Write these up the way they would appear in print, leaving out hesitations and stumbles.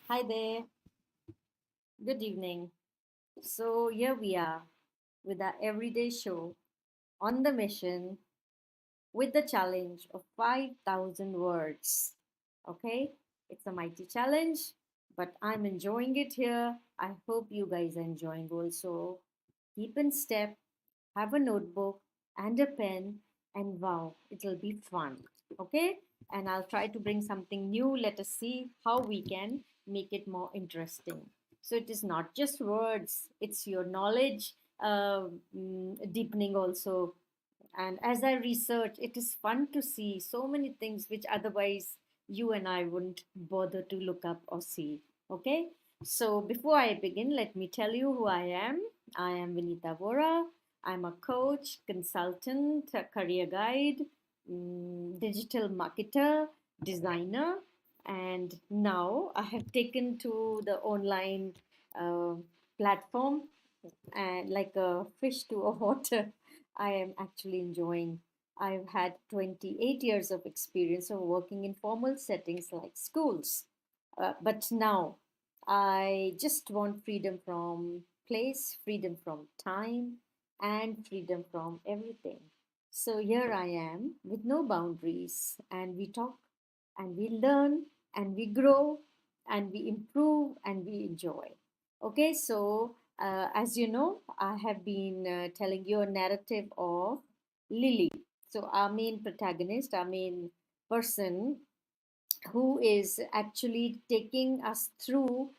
Hi there. Good evening. So here we are with our everyday show on the mission with the challenge of 5,000 words. Okay, it's a mighty challenge, but I'm enjoying it here. I hope you guys are enjoying also. Keep in step, have a notebook and a pen, and wow, it'll be fun. Okay, and I'll try to bring something new. Let us see how we can make it more interesting. So it is not just words, it's your knowledge deepening also. And as I research, it is fun to see so many things which otherwise you and I wouldn't bother to look up or see. Okay, so before I begin, let me tell you who I am. I am Vinita Vora. I'm a coach, consultant, a career guide, digital marketer, designer, and now I have taken to the online uh, platform and like a fish to a water. I am actually enjoying. I've had 28 years of experience of working in formal settings like schools. But now I just want freedom from place, freedom from time, and freedom from everything. So here I am with no boundaries, and we talk and we learn and we grow and we improve and we enjoy. Okay, so as you know, I have been telling you a narrative of Lily. So, our main protagonist, our main person who is actually taking us through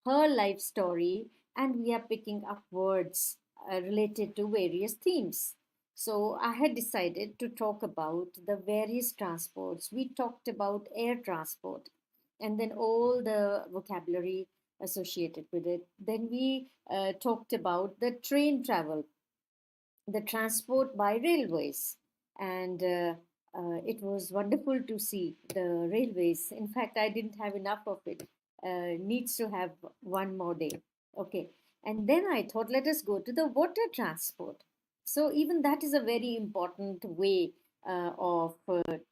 her life story, and we are picking up words related to various themes. So, I had decided to talk about the various transports. We talked about air transport and then all the vocabulary associated with it. Then we talked about the train travel, the transport by railways. And it was wonderful to see the railways. In fact, I didn't have enough of it. Needs to have one more day. Okay. And then I thought, let us go to the water transport. So, even that is a very important way of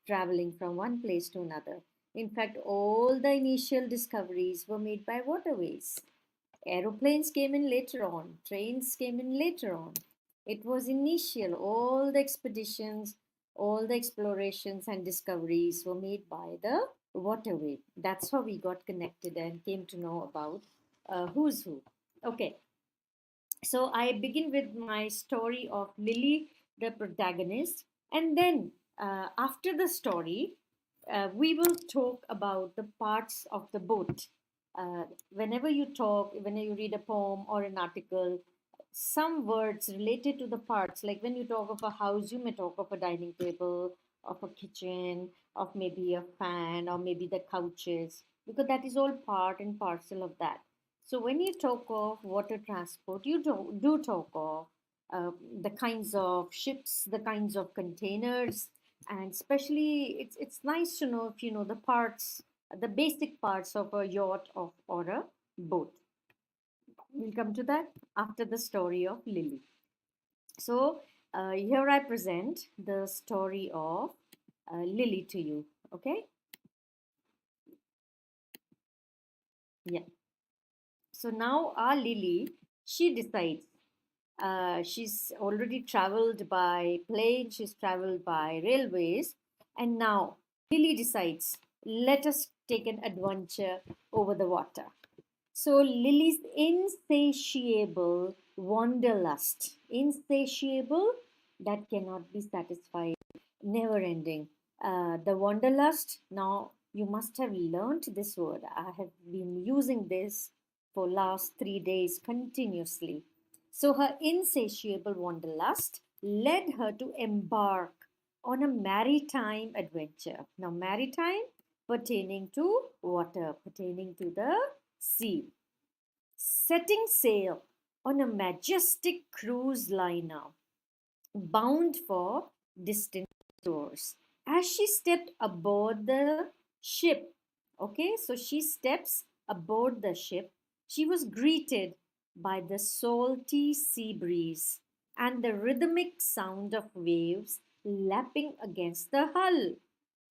traveling from one place to another. In fact, all the initial discoveries were made by waterways. Aeroplanes came in later on, trains came in later on. It was initial, all the expeditions, all the explorations and discoveries were made by the waterway. That's how we got connected and came to know about who's who. Okay, so I begin with my story of Lily, the protagonist, and then after the story, we will talk about the parts of the boat. Whenever you talk, whenever you read a poem or an article, some words related to the parts, like when you talk of a house, you may talk of a dining table, of a kitchen, of maybe a fan, or maybe the couches, because that is all part and parcel of that. So when you talk of water transport, you do talk of the kinds of ships, the kinds of containers, and especially it's nice to know if you know the parts, the basic parts of a yacht or a boat. We'll come to that after the story of Lily. So here I present the story of Lily to you. Okay, yeah. So now our Lily, she decides. She's already traveled by plane, she's traveled by railways, and now Lily decides, let us take an adventure over the water. So Lily's insatiable wanderlust, insatiable, that cannot be satisfied, never ending. The wanderlust, now you must have learned this word. I have been using this for last 3 days continuously. So her insatiable wanderlust led her to embark on a maritime adventure. Now, maritime pertaining to water, pertaining to the sea. Setting sail on a majestic cruise liner bound for distant shores. As she stepped aboard the ship, okay, so she steps aboard the ship, she was greeted by the salty sea breeze and the rhythmic sound of waves lapping against the hull.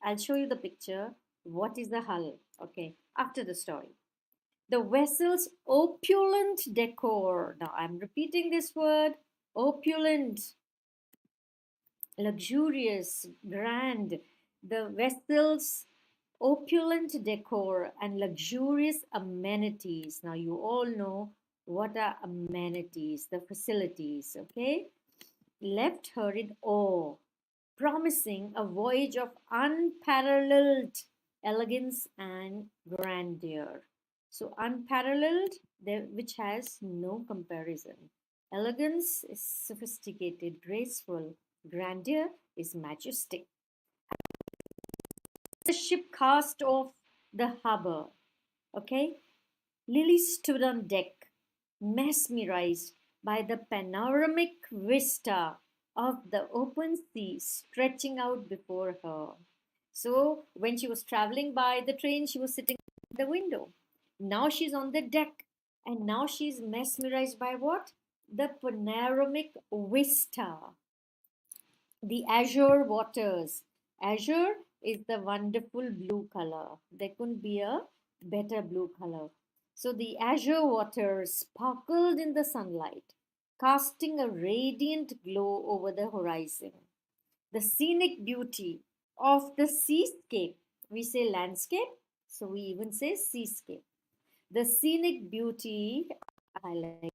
I'll show you the picture. What is the hull? Okay, after the story. The vessel's opulent decor. Now I'm repeating this word, opulent, luxurious, grand. The vessel's opulent decor and luxurious amenities. Now, you all know what are amenities, the facilities, okay? Left her in awe, promising a voyage of unparalleled elegance and grandeur. So, unparalleled, which has no comparison. Elegance is sophisticated, graceful. Grandeur is majestic. The ship cast off the harbor. Okay? Lily stood on deck, mesmerized by the panoramic vista of the open sea stretching out before her. So, when she was traveling by the train, she was sitting at the window. Now she's on the deck, and now she's mesmerized by what? The panoramic vista, the azure waters. Azure is the wonderful blue color. There couldn't be a better blue color. So the azure waters sparkled in the sunlight, casting a radiant glow over the horizon. The scenic beauty of the seascape. We say landscape, so we even say seascape. The scenic beauty, I like.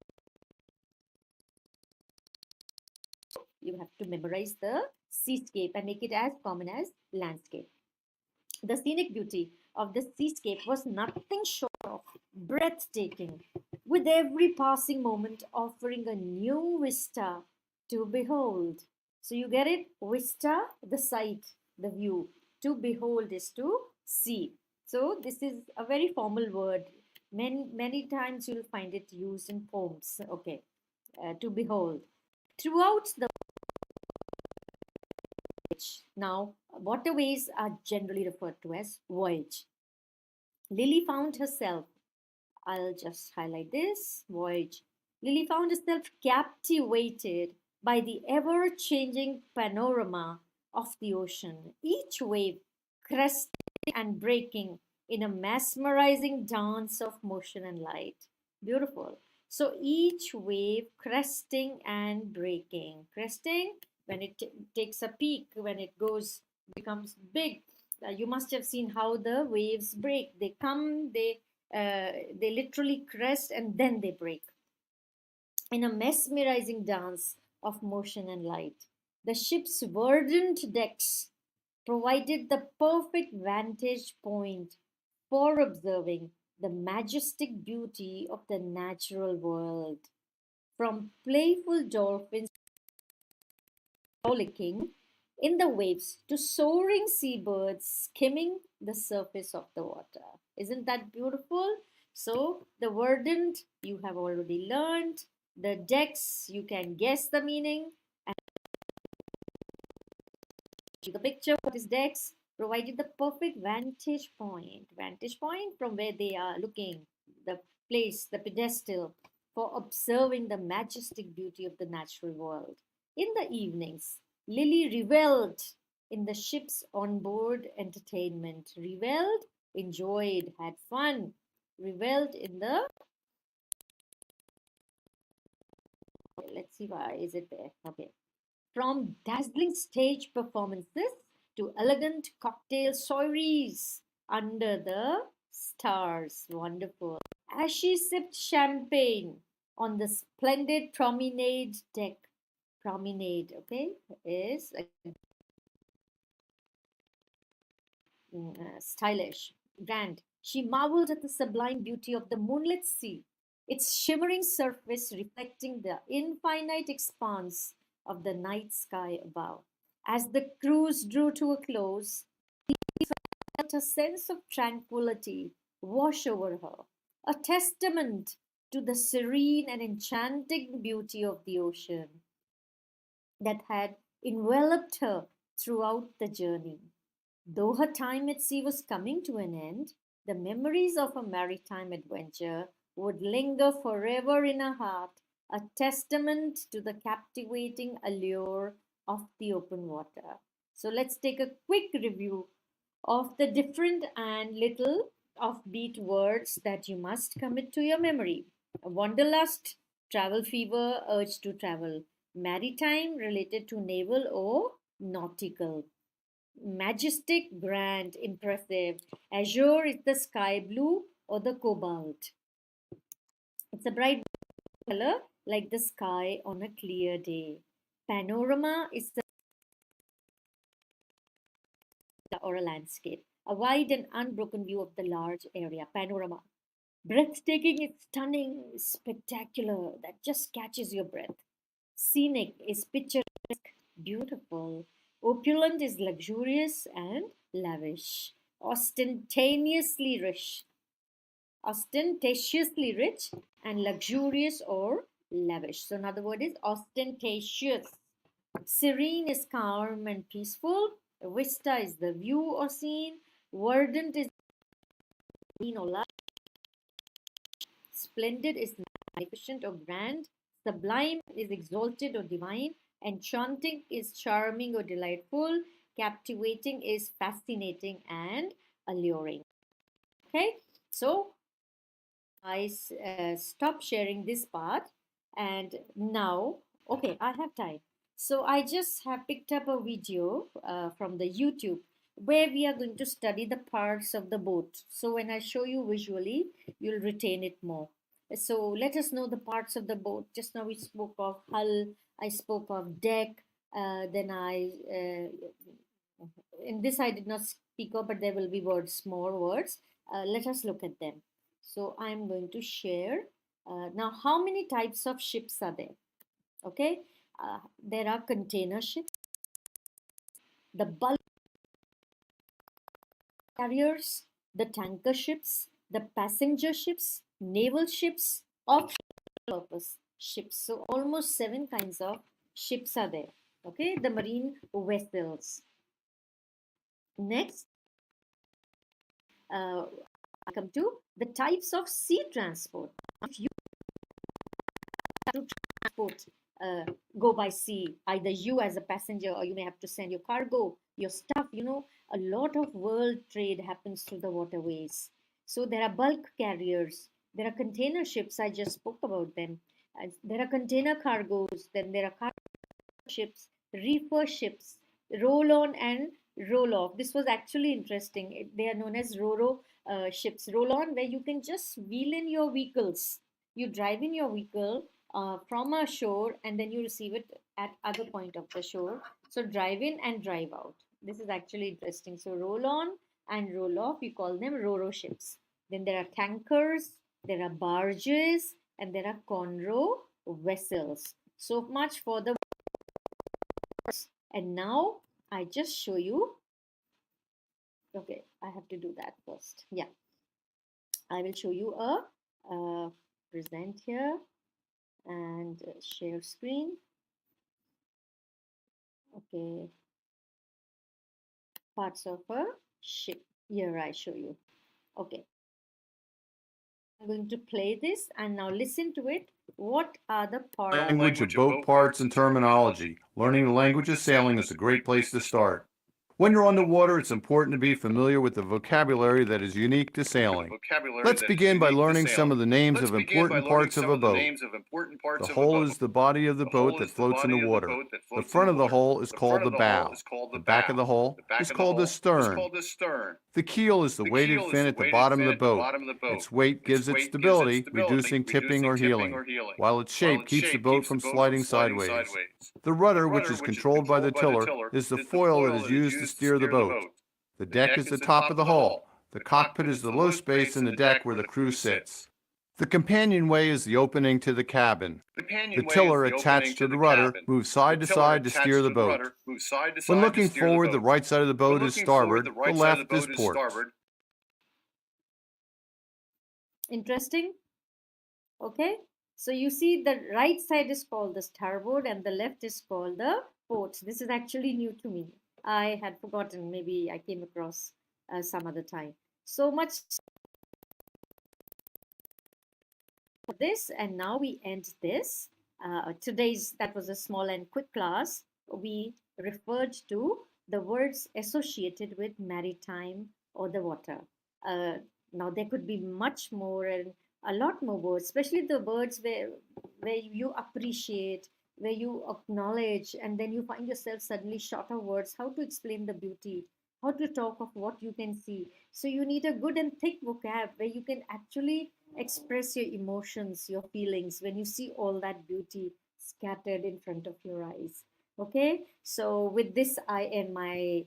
You have to memorize the seascape and make it as common as landscape. The scenic beauty of the seascape was nothing short of breathtaking, with every passing moment offering a new vista to behold. So you get it? Vista, the sight, the view. To behold is to see. So this is a very formal word. Many times you'll find it used in poems. Okay, to behold. Throughout the voyage. Now, waterways are generally referred to as voyage. Lily found herself, I'll just highlight this voyage. Lily found herself captivated by the ever changing panorama of the ocean, each wave cresting and breaking in a mesmerizing dance of motion and light. Beautiful. So each wave cresting and breaking. Cresting when it takes a peak, when it goes, becomes big. You must have seen how the waves break. They come, they literally crest and then they break in a mesmerizing dance of motion and light. The ship's verdant decks provided the perfect vantage point for observing the majestic beauty of the natural world. From playful dolphins frolicking in the waves to soaring seabirds skimming the surface of the water. Isn't that beautiful? So, the verdant you have already learned, the decks you can guess the meaning, and the picture what is decks provided the perfect vantage point from where they are looking, the place, the pedestal for observing the majestic beauty of the natural world. In the evenings, Lily reveled in the ship's onboard entertainment. Reveled, enjoyed, had fun. Reveled in the. Let's see why is it there. Okay. From dazzling stage performances to elegant cocktail soirees under the stars. Wonderful. As she sipped champagne on the splendid promenade deck. Promenade, okay, is stylish, grand. She marveled at the sublime beauty of the moonlit sea, its shimmering surface reflecting the infinite expanse of the night sky above. As the cruise drew to a close, she felt a sense of tranquility wash over her, a testament to the serene and enchanting beauty of the ocean that had enveloped her throughout the journey. Though her time at sea was coming to an end, the memories of a maritime adventure would linger forever in her heart, a testament to the captivating allure of the open water. So let's take a quick review of the different and little offbeat words that you must commit to your memory. Wanderlust, travel fever, urge to travel. Maritime, related to naval or nautical. Majestic, grand, impressive. Azure is the sky blue or the cobalt. It's a bright color like the sky on a clear day. Panorama is the or a landscape, a wide and unbroken view of the large area. Panorama. Breathtaking is stunning, spectacular, that just catches your breath. Scenic is picturesque, beautiful. Opulent is luxurious and lavish. Ostentatiously rich and luxurious or lavish. So another word is ostentatious. Serene is calm and peaceful. Vista is the view or scene. Verdant is green or lush. Splendid is magnificent or grand. Sublime is exalted or divine. Enchanting is charming or delightful. Captivating is fascinating and alluring. Okay, so I stop sharing this part, and now, okay, I have time. So I just have picked up a video from the YouTube where we are going to study the parts of the boat. So when I show you visually, you'll retain it more. So let us know the parts of the boat. Just now we spoke of hull, I spoke of deck, then in this I did not speak of, but there will be words, more words. Let us look at them. So I'm going to share. Now, how many types of ships are there? Okay, there are container ships, the bulk carriers, the tanker ships, the passenger ships, naval ships, offshore purpose ships. So almost 7 kinds of ships are there. Okay, the marine vessels. Next, come to the types of sea transport. If you to transport, go by sea, either you as a passenger or you may have to send your cargo, your stuff. A lot of world trade happens through the waterways. So there are bulk carriers, there are container ships, I just spoke about them. There are container cargoes, then there are cargo ships, reefer ships, roll on and roll off. This was actually interesting. They are known as ro ships. Roll on, where you can just wheel in your vehicles. You drive in your vehicle from a shore and then you receive it at other point of the shore. So drive in and drive out. This is actually interesting. So roll on and roll off, we call them ro ships. Then there are tankers, there are barges, and there are conro vessels. So much for the. And now I just show you. Okay, I have to do that first. Yeah, I will show you a present here and share screen. Okay, parts of a ship. Here I show you. Okay, I'm going to play this and now listen to it. What are the parts? Language of boat parts and terminology. Learning the language of sailing is a great place to start. When you're on the water, it's important to be familiar with the vocabulary that is unique to sailing. Let's begin by learning some of the names of important parts of a boat. The hull is the body of the boat that floats in the water. The front of the hull is called the bow. The back of the hull is called the stern. The keel is the weighted fin at the bottom of the boat. Its weight gives it stability, reducing tipping or heeling, while its shape keeps the boat from sliding sideways. The rudder, which is controlled by the tiller, is the foil that is used to steer the boat. The deck is the top of the hull. The cockpit is the low space in the deck where the crew sits. The companionway is the opening to the cabin. The tiller attached to the rudder moves side to side to steer the boat. When looking forward, the right side of the boat is starboard, the left is port. Interesting. Okay, so you see the right side is called the starboard and the left is called the port. This is actually new to me. I had forgotten. Maybe I came across some other time. So much for this, and now we end this. That was a small and quick class. We referred to the words associated with maritime or the water. Now there could be much more and a lot more words, especially the words where you appreciate, where you acknowledge, and then you find yourself suddenly short of words. How to explain the beauty? How to talk of what you can see? So you need a good and thick vocab where you can actually express your emotions, your feelings when you see all that beauty scattered in front of your eyes. Okay, so with this, I end my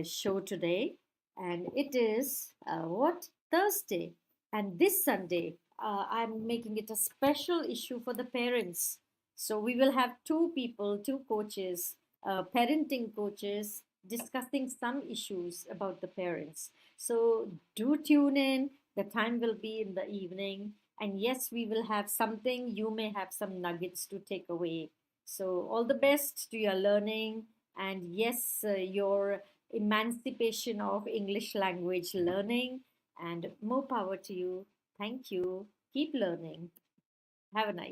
show today, and it is what Thursday. And this Sunday, I'm making it a special issue for the parents. So we will have two people, two coaches, parenting coaches, discussing some issues about the parents. So do tune in. The time will be in the evening. And yes, we will have something. You may have some nuggets to take away. So, all the best to your learning. And yes, your emancipation of English language learning, and more power to you. Thank you. Keep learning. Have a nice